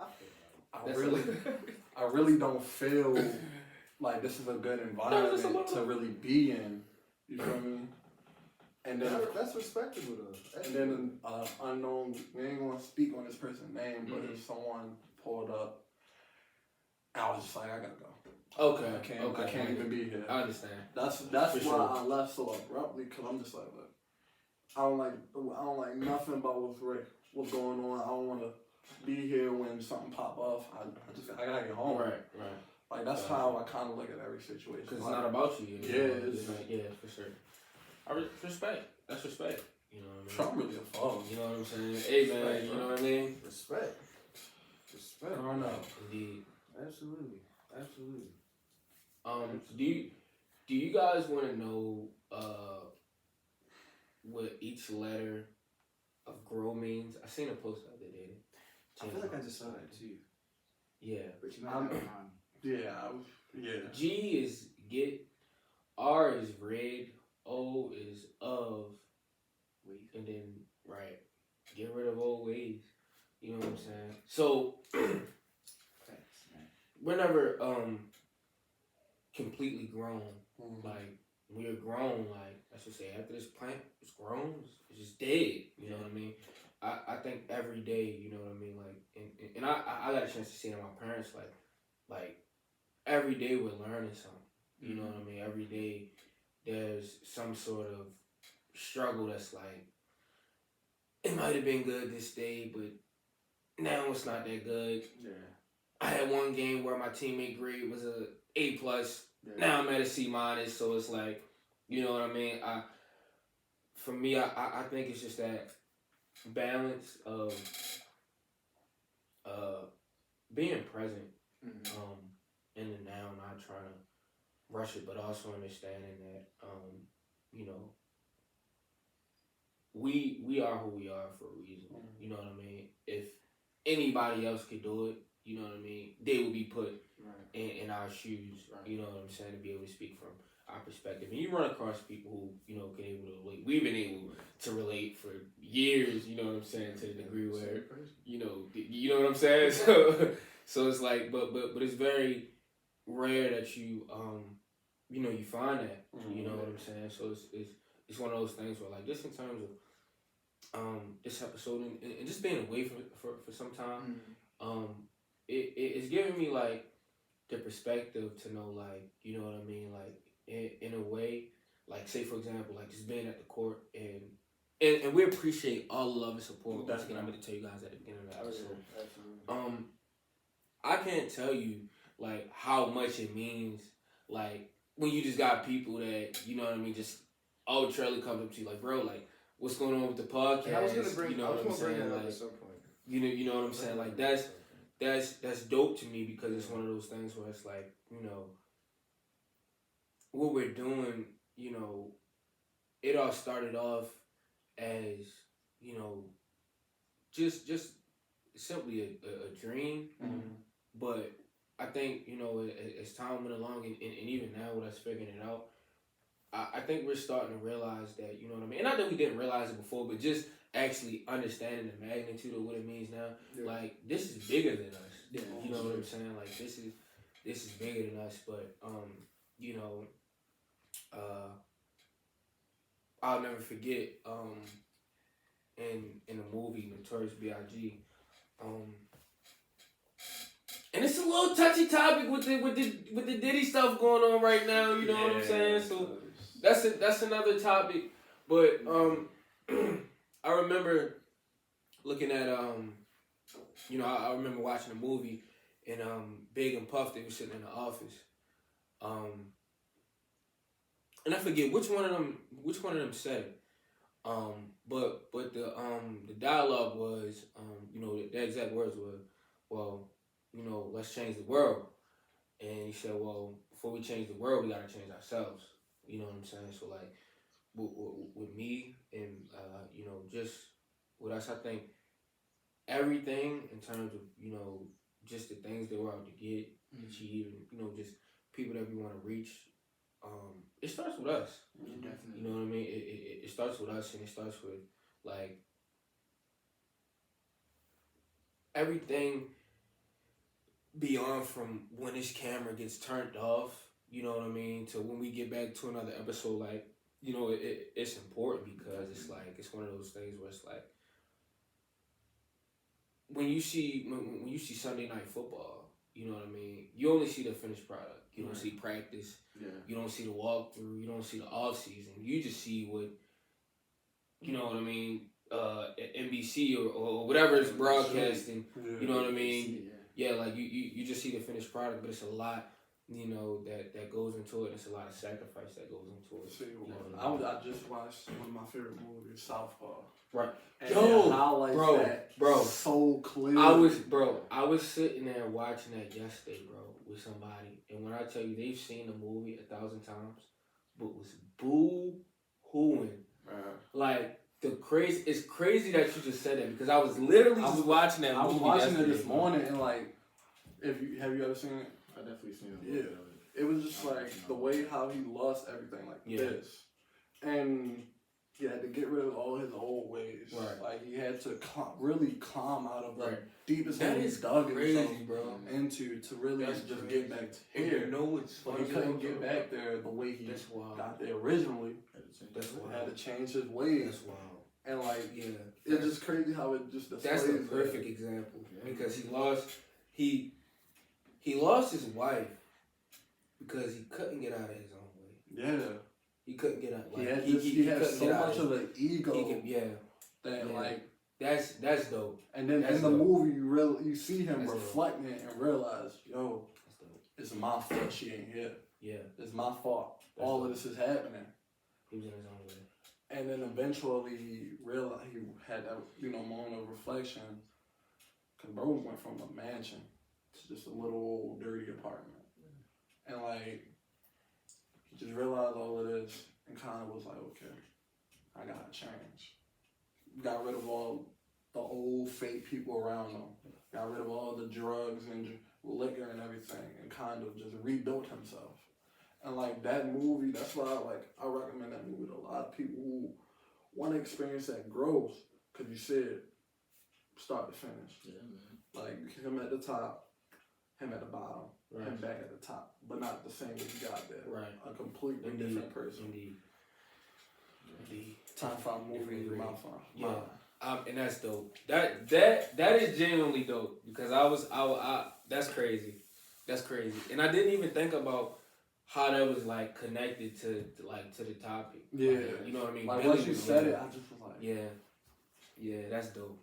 I really don't feel like this is a good environment to really be in. You feel me? And then that's respectable though. And then unknown, we ain't gonna speak on this person's name, but if someone pulled up, I was just like, I gotta go. Okay. I can't even be here. I understand. That's why I left so abruptly, because I'm just like, look, I don't like nothing about what's going on. I don't want to be here when something pop off. I gotta get home. Right. Like, that's how I kind of look at every situation. Because it's not about you. It's like, for sure. Respect. That's respect. You know what I mean? Trump really a foe. You know what I'm saying? Hey man, you know what I mean? Respect. I don't know. Indeed. Absolutely. Do you guys want to know what each letter of grow means? I seen a post the other day. I feel like I just saw that too. Yeah. But you might have mine. Yeah. G is get, R is red, O is of, and then get rid of old ways. You know what I'm saying? So we're never completely grown. Like, when you're grown, like, I should say, after this plant is grown, it's just dead. You know what I mean? I think every day, you know what I mean? Like, and I got a chance to see it in my parents, like every day we're learning something. You know what I mean? Every day there's some sort of struggle that's like, it might have been good this day, but now it's not that good. Yeah. I had one game where my teammate grade was a A+. Yeah. Now I'm at a C-, so it's like, you know what I mean? For me, I think it's just that balance of being present in the now, not trying to rush it, but also understanding that you know, we are who we are for a reason. You know what I mean? If anybody else could do it, you know what I mean, they would be put in our shoes. You know what I'm saying, to be able to speak from our perspective. And you run across people who, you know, can able to relate. We've been able to relate for years, you know what I'm saying, to the degree where, you know what I'm saying? So it's like, but it's very rare that you, you know, you find that, you know what I'm saying? So it's one of those things where, like, just in terms of this episode and just being away for some time, it's giving me, like, the perspective to know, like, you know what I mean, like, in a way, like, say, for example, like, just being at the court and we appreciate all the love and support. Once again, I'm going to tell you guys at the beginning of the episode. Absolutely. I can't tell you, like, how much it means, like, when you just got people that, you know what I mean, just arbitrarily comes up to you, like, bro, like, what's going on with the podcast? I was going to bring, you know what I'm saying, like, at some point. You know what I'm saying, like, that's dope to me, because it's one of those things where it's like, you know, what we're doing, you know, it all started off as, you know, just simply a dream, but I think, you know, as time went along and even now with us figuring it out, I think we're starting to realize that, you know what I mean, and not that we didn't realize it before, but just actually understanding the magnitude of what it means now. Like, this is bigger than us. You know what I'm saying? Like, this this is bigger than us, but you know, I'll never forget in the movie Notorious B.I.G. And it's a little touchy topic with the Diddy stuff going on right now. You know what I'm saying? So that's another topic. But I remember looking at you know, I remember watching a movie and Big and Puff, they were sitting in the office. And I forget which one of them said it. But the dialogue was you know, the exact words were, well, you know, let's change the world. And he said, well, before we change the world, we gotta change ourselves. You know what I'm saying? So like with me and you know, just with us, I think everything in terms of, you know, just the things that we're out to get, achieve, and, you know, just people that we want to reach, it starts with us. Definitely. You know what I mean? It starts with us, and it starts with like everything beyond from when this camera gets turned off, you know what I mean, to when we get back to another episode. Like, you know, it's important because it's like, it's one of those things where it's like, when you see Sunday Night Football, you know what I mean, you only see the finished product. You don't see practice. Yeah. You don't see the walkthrough. You don't see the off season. You just see what, you know what I mean, NBC or whatever is broadcasting. You know what I mean? Yeah, like you just see the finished product, but it's a lot, you know, that goes into it. It's a lot of sacrifice that goes into it. See, you know I just watched one of my favorite movies, Southpaw. Right. And bro, so clear. I was sitting there watching that yesterday, bro, with somebody, and when I tell you they've seen the movie 1,000 times, but was boo-hooing. Like, it's crazy that you just said that, because I was literally just watching that movie. I was watching it this morning, and like, have you ever seen it? I definitely seen it. Yeah. It was just like the way how he lost everything like this. And he had to get rid of all his old ways. Right. Like, he had to really climb out of the deepest hole he's dug himself into to really just get back to here. You know what's funny? He couldn't get back there the way he got there originally. Had to change his ways. That's wild. And like, it's just crazy how it just displays. That's the perfect example, because he lost his wife because he couldn't get out of his own way. Yeah. He couldn't get out. Like, he had so much of an ego. That like, that's dope. And then in the movie, you see him reflecting it and realize, yo, it's my fault she ain't here. Yeah, it's my fault. All of this is happening. He was in his own way. And then eventually he realized, he had that, you know, moment of reflection. Cause bro went from a mansion to just a little old dirty apartment, and like, he just realized all of this and kind of was like, okay, I gotta change. Got rid of all the old fake people around him. Got rid of all the drugs and liquor and everything, and kind of just rebuilt himself. And like, that movie, that's why I recommend that movie to a lot of people who want to experience that growth. Cause you said start to finish. Yeah, man. Like, him at the top, him at the bottom, him back at the top, but not the same as he got there. Right. A completely different person. Indeed. Top 5 movie in my phone. Yeah. And that's dope. That is genuinely dope, because I that's crazy. That's crazy. And I didn't even think about how that was like connected to the topic. Yeah. Like, you know what I mean? Like, once you said it, I just was like, yeah, that's dope.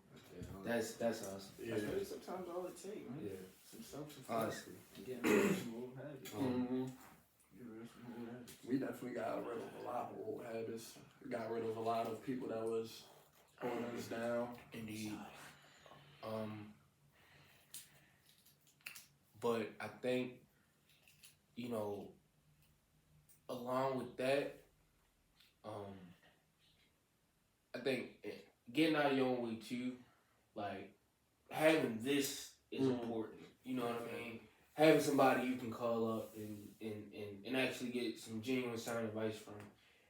That's awesome. Yeah. That's really sometimes all it takes, man. Yeah. Some self-reflection. Honestly. Getting rid of some old habits. We definitely got rid of a lot of old habits. Got rid of a lot of people that was holding us down. Indeed. But I think, you know, along with that, I think getting out of your own way too, like, having this is important. You know what I mean? Having somebody you can call up and actually get some genuine sound advice from.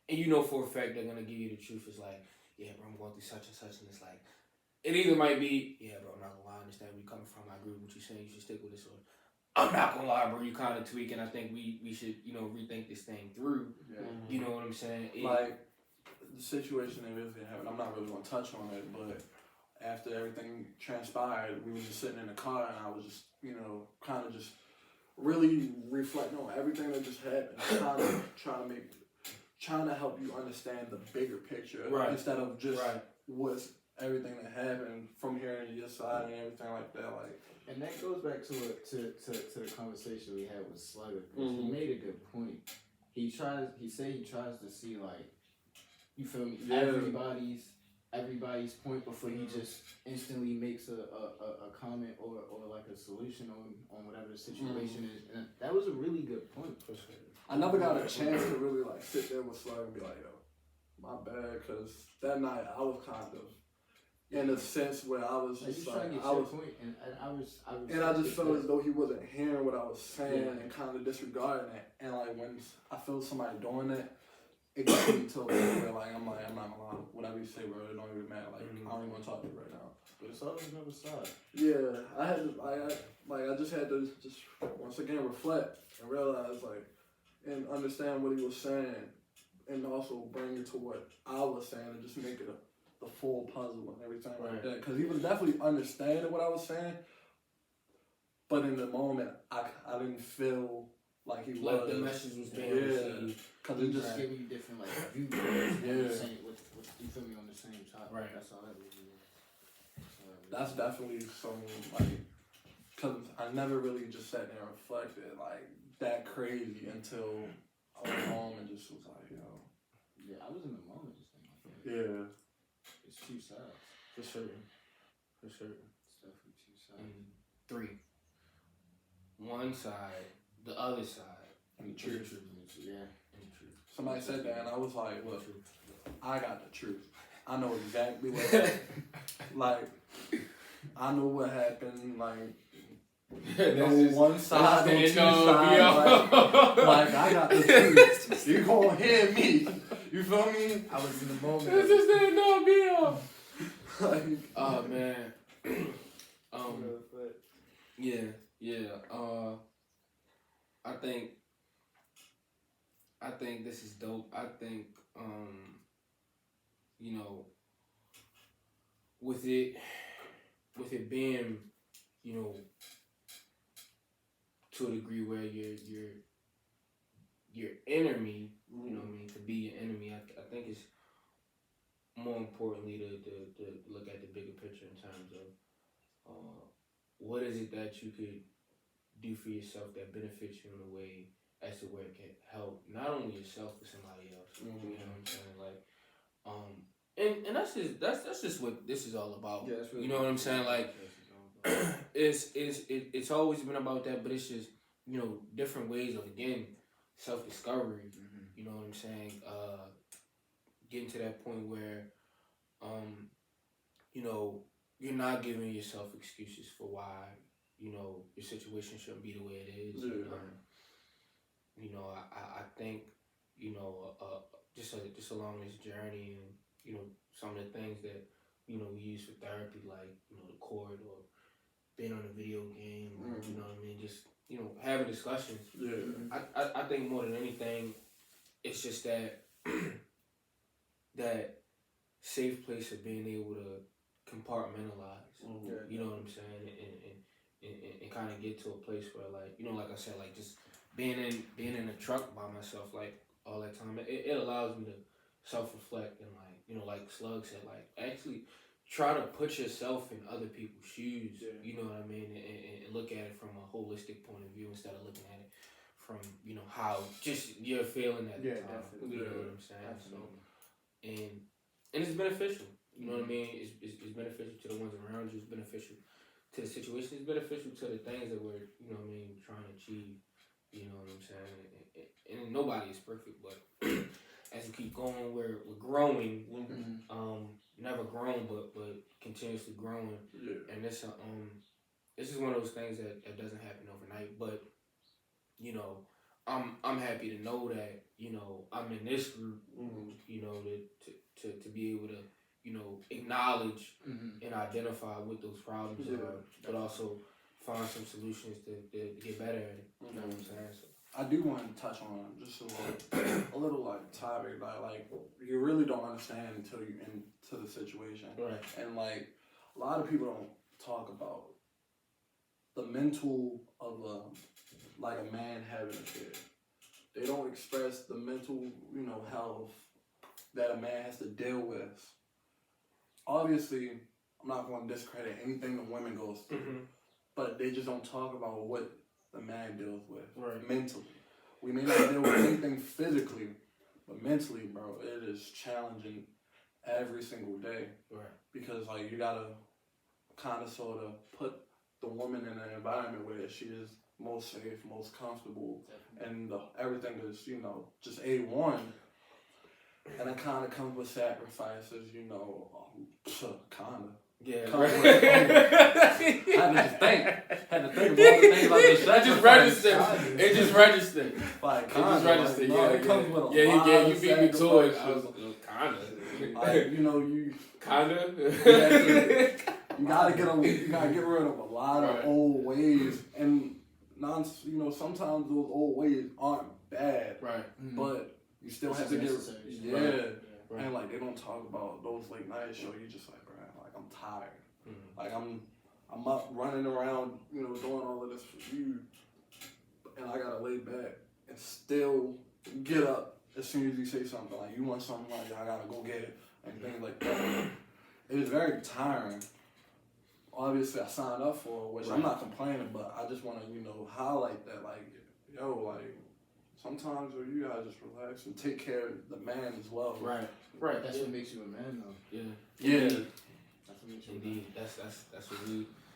And you know for a fact they're going to give you the truth. It's like, yeah, bro, I'm going through such and such. And it's like, it either might be, yeah, bro, I'm not going to lie, I understand where you're coming from. I agree with what you're saying. You should stick with this. Or, I'm not gonna lie, bro, you kind of tweaking. I think we should, you know, rethink this thing through. Yeah. You know what I'm saying? Like, the situation that really happened, I'm not really going to touch on it, but after everything transpired, we were just sitting in the car, and I was just, you know, kind of just really reflecting on everything that just happened, trying to help you understand the bigger picture, Right. instead of just Right. what's everything that happened from hearing your side and everything like that. Like, And that goes back to the conversation we had with Slugger. He made a good point. He said he tries to see, like, you feel me, everybody's point before he just instantly makes a comment or like a solution on whatever the situation is. And that was a really good point. I never got a chance to really like sit there with Slug and be like, yo, my bad, because that night I was kind of in a sense where I was just like, I just felt as though he wasn't hearing what I was saying and kind of disregarding it. And like when I feel somebody doing that, it got me to a point where like I'm not gonna lie, whatever you say, bro, it don't even matter. Like I don't even want to talk to you right now. But it's always another side. Yeah, I just had to just once again reflect and realize like and understand what he was saying, and also bring it to what I was saying, and just make it the full puzzle and everything like that. Because he was definitely understanding what I was saying, but in the moment I didn't feel like he Like was. the message was being received. Because it just giving you different like viewpoints. You feel me on the same topic. Right. That's all that was. That's definitely some like, because I never really just sat there and reflected like that crazy until I went home and just was like, yo. Yeah, I was in the moment just thinking like, Yeah. it's two sides. For certain. It's definitely two sides. 3. One side, the other side, And the truth. Yeah. and the truth. Somebody said that and I was like, look, I got the truth. I know exactly what happened. Like, I know what happened. Like, one side, no two sides. Like, I got the truth. You gonna hear me. You feel me? I was in the moment. This is that no deal. Like, Oh man. Yeah. I think this is dope. I think you know, with it being, you know, to a degree where your enemy, you know what I mean, to be your enemy, I think it's more importantly to look at the bigger picture in terms of what is it that you could do for yourself that benefits you in a way as to where it can help not only yourself but somebody else. You know what I'm saying? Like, and that's just what this is all about. Yeah, that's really you know what I'm saying? Like, it's always been about that, but it's just, you know, different ways of, again, self-discovery. You know what I'm saying? Getting to that point where, you know, you're not giving yourself excuses for why, you know, your situation shouldn't be the way it is. You know, I think, you know, just along this journey and, you know, some of the things that, you know, we use for therapy, like, you know, the court or being on a video game, or, you know what I mean, just, you know, having discussions. I think more than anything, it's just that that safe place of being able to compartmentalize. You know what I'm saying, and kind of get to a place where, like, you know, like I said, like just being in a truck by myself, like all that time, it allows me to self-reflect and, like, you know, like Slug said, like actually try to put yourself in other people's shoes. You know what I mean, and look at it from a holistic point of view instead of looking at it from, you know, how just you're feeling at the time. Definitely. You know what I'm saying? Absolutely. So, and it's beneficial. You know what I mean? It's beneficial to the ones around you. It's beneficial to the situation. It's beneficial to the things that we're, you know what I mean, trying to achieve. You know what I'm saying? And nobody is perfect, but as we keep going, we're growing. Never grown, but continuously growing. And this is one of those things that doesn't happen overnight. But, you know, I'm happy to know that, you know, I'm in this group. You know, to be able to, you know, acknowledge and identify what those problems are, but also find some solutions to get better at it. You know what I'm saying? So. I do want to touch on just a little like topic that like you really don't understand until you into the situation. Right. And like a lot of people don't talk about the mental of a man having a kid. They don't express the mental, health that a man has to deal with. Obviously, I'm not going to discredit anything the women goes through, but they just don't talk about what the man deals with mentally. We may not deal with anything physically, but mentally, bro, it is challenging every single day. Right. Because like you gotta kind of sort of put the woman in an environment where she is most safe, most comfortable, and everything is just A1. And it kind of comes with sacrifices, kind of. Yeah, right. Had to think of all the things I just said. It just registered. It just registered. Like, it just registered. Like, it comes with a lot you of beat me to it. I sacrifices. was kind of. Like, you kind of. You gotta get rid of a lot of old ways, and sometimes those old ways aren't bad, right? But you still have to get and like they don't talk about those late night shows. You just like, bro, like I'm tired, like I'm up running around, doing all of this for you, and I gotta lay back and still get up as soon as you say something like you want something, like I gotta go get it and things like that. It is very tiring. Obviously, I signed up for it, which I'm not complaining, but I just want to, highlight that, like, sometimes you gotta just relax and take care of the man as well. Right. That's what makes you a man, though. Yeah. That's what makes you a man. Indeed.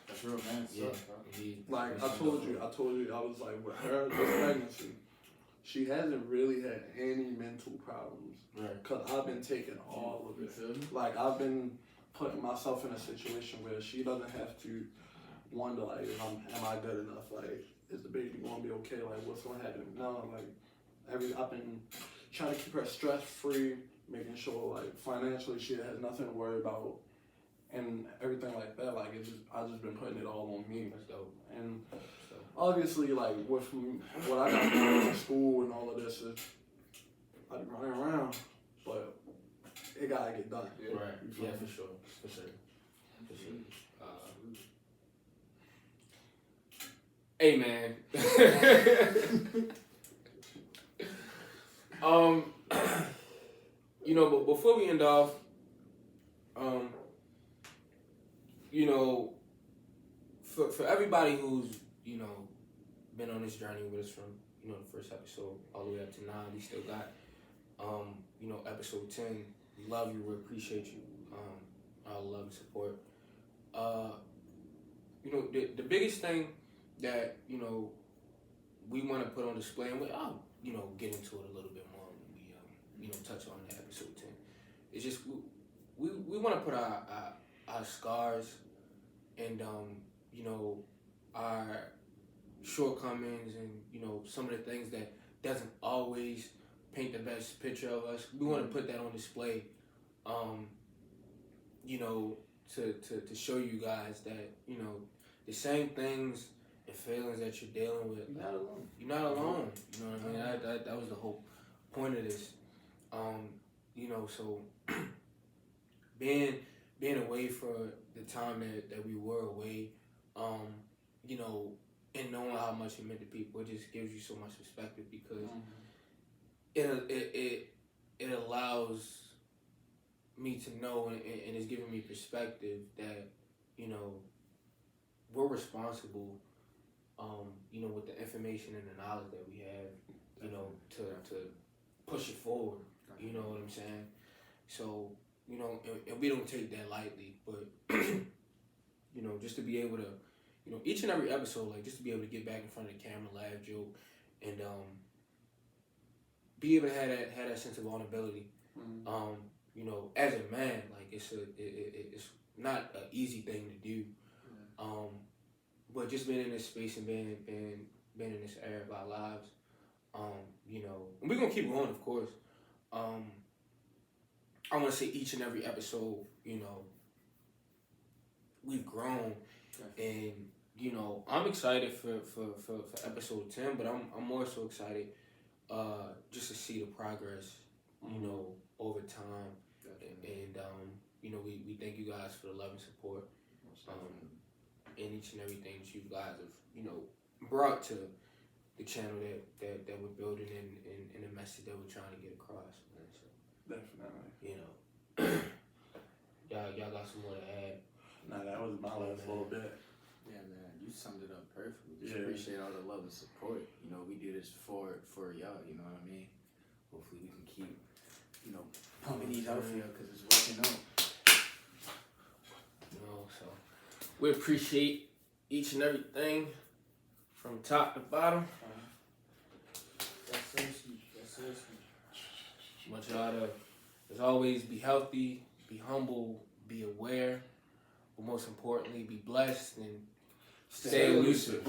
That's real man stuff, bro. Indeed. Like I told you, I was like, with her this pregnancy, she hasn't really had any mental problems. Right. Cause I've been taking all of it. Like I've been putting myself in a situation where she doesn't have to wonder like, am I good enough? Like, is the baby gonna be okay? Like, what's gonna happen? No, like I've been trying to keep her stress free, making sure like financially she has nothing to worry about, and everything like that. Like I've just been putting it all on me. That's dope. And obviously, like with what I got going to school and all of this, I'm running around, but it gotta get done. Yeah. Right. Yeah, for sure. Hey man. But before we end off, for everybody who's, been on this journey with us from, the first episode all the way up to 9, we still got, episode 10. We love you, we appreciate you, our love and support. The biggest thing that, we want to put on display, and I'll, get into it a little bit more when we, touch on the episode 10. It's just, we want to put our scars and, our shortcomings and, some of the things that doesn't always paint the best picture of us. We want to put that on display, to show you guys that, the same things and feelings that you're dealing with. You're not alone. You're not alone. You know what I mean? That was the whole point of this. So being away for the time that we were away, and knowing how much it meant to people, it just gives you so much perspective because it allows me to know and it's giving me perspective that, we're responsible, with the information and the knowledge that we have, to push it forward. You know what I'm saying? So, and we don't take that lightly, but, just to be able to, each and every episode, like, just to be able to get back in front of the camera, laugh, joke, and, be able to have that sense of vulnerability. As a man, like, it's not an easy thing to do. But just being in this space and being in this area of our lives, and we're gonna keep going, of course. I want to say each and every episode, we've grown, and you know, I'm excited for episode 10, but I'm more so excited just to see the progress, you know, over time. And you know, we thank you guys for the love and support, and each and everything that you guys have, you know, brought to the channel that we're building and the message that we're trying to get across, man. So, Definitely. you know, y'all got some more to add. Nah, that was my last little bit. Yeah, man, you summed it up perfectly. Just Yeah. appreciate all the love and support. You know, we do this for y'all. You know what I mean? Hopefully, we can keep, you know, pumping these out for y'all because it's working out. You know, so we appreciate each and everything from top to bottom. That's it. Want y'all to, as always, be healthy, be humble, be aware, but most importantly, be blessed and stay elusive.